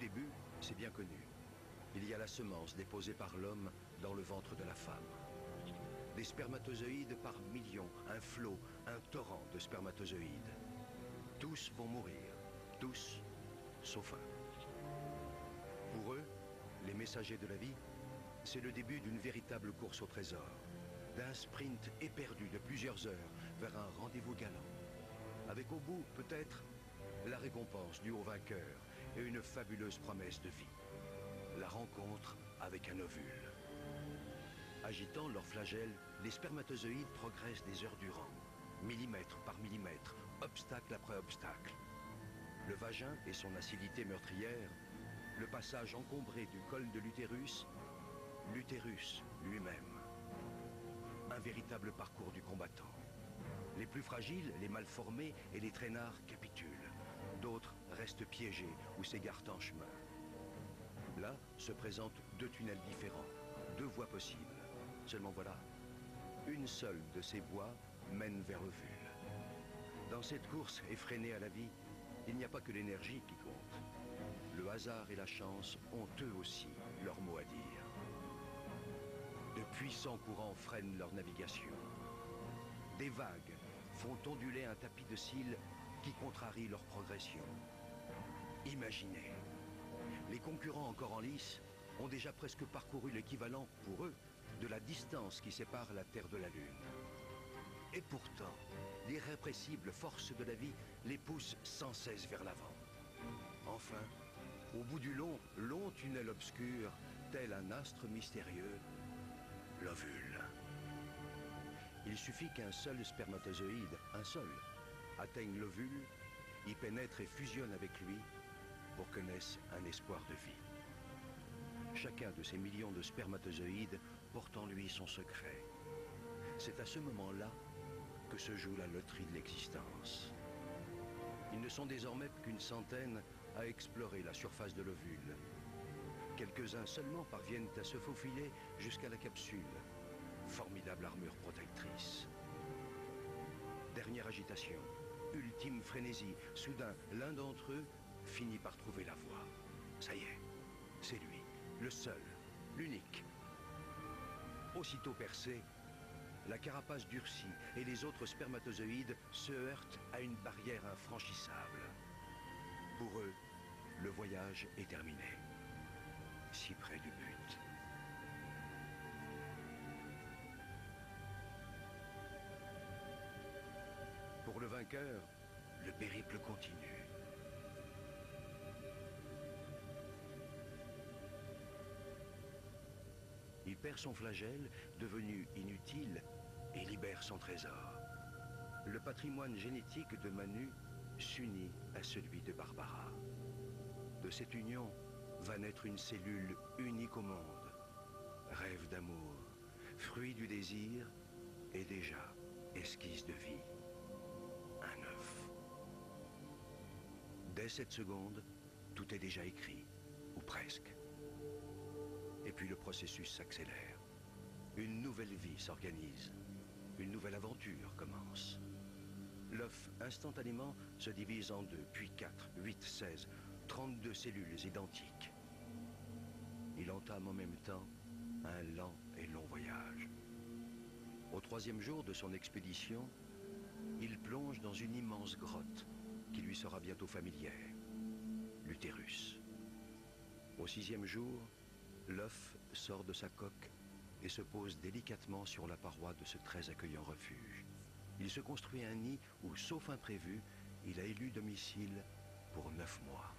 début, c'est bien connu. Il y a la semence déposée par l'homme dans le ventre de la femme. Des spermatozoïdes par millions, un flot, un torrent de spermatozoïdes. Tous vont mourir, tous, sauf un. Pour eux, les messagers de la vie, c'est le début d'une véritable course au trésor, d'un sprint éperdu de plusieurs heures vers un rendez-vous galant. Avec au bout, peut-être, la récompense due au vainqueur et une fabuleuse promesse de vie. La rencontre avec un ovule. Agitant leurs flagelles, les spermatozoïdes progressent des heures durant, millimètre par millimètre, obstacle après obstacle. Le vagin et son acidité meurtrière, le passage encombré du col de l'utérus, l'utérus lui-même. Un véritable parcours du combattant. Les plus fragiles, les mal formés et les traînards capitulent. D'autres restent piégés ou s'égarent en chemin. Là se présentent deux tunnels différents, deux voies possibles. Seulement voilà, une seule de ces voies mène vers l'ovule. Dans cette course effrénée à la vie, il n'y a pas que l'énergie qui compte. Le hasard et la chance ont eux aussi leur mot à dire. De puissants courants freinent leur navigation. Des vagues font onduler un tapis de cils qui contrarie leur progression. Imaginez, les concurrents encore en lice ont déjà presque parcouru l'équivalent, pour eux, de la distance qui sépare la Terre de la Lune. Et pourtant, l'irrépressible force de la vie les pousse sans cesse vers l'avant. Enfin, au bout du long, long tunnel obscur, tel un astre mystérieux, l'ovule. Il suffit qu'un seul spermatozoïde, un seul, atteigne l'ovule, y pénètre et fusionne avec lui pour que naisse un espoir de vie. Chacun de ces millions de spermatozoïdes porte en lui son secret. C'est à ce moment-là que se joue la loterie de l'existence. Ils ne sont désormais qu'une centaine à explorer la surface de l'ovule. Quelques-uns seulement parviennent à se faufiler jusqu'à la capsule. Formidable armure protectrice. Dernière agitation, ultime frénésie. Soudain, l'un d'entre eux finit par trouver la voie. Ça y est, c'est lui, le seul, l'unique. Aussitôt percé, la carapace durcit et les autres spermatozoïdes se heurtent à une barrière infranchissable. Pour eux, le voyage est terminé. Si près du but. Pour le vainqueur, le périple continue. Il perd son flagelle, devenu inutile, et libère son trésor. Le patrimoine génétique de Manu s'unit à celui de Barbara. De cette union va naître une cellule unique au monde. Rêve d'amour, fruit du désir, et déjà esquisse de vie. Un œuf. Dès cette seconde, tout est déjà écrit, ou presque. Et puis le processus s'accélère. Une nouvelle vie s'organise. Une nouvelle aventure commence. L'œuf, instantanément, se divise en 2, puis 4, 8, 16, 32 cellules identiques. Il entame en même temps un lent et long voyage. Au 3e jour de son expédition, il plonge dans une immense grotte qui lui sera bientôt familière, l'utérus. Au 6e jour, l'œuf sort de sa coque et se pose délicatement sur la paroi de ce très accueillant refuge. Il se construit un nid où, sauf imprévu, il a élu domicile pour 9 mois.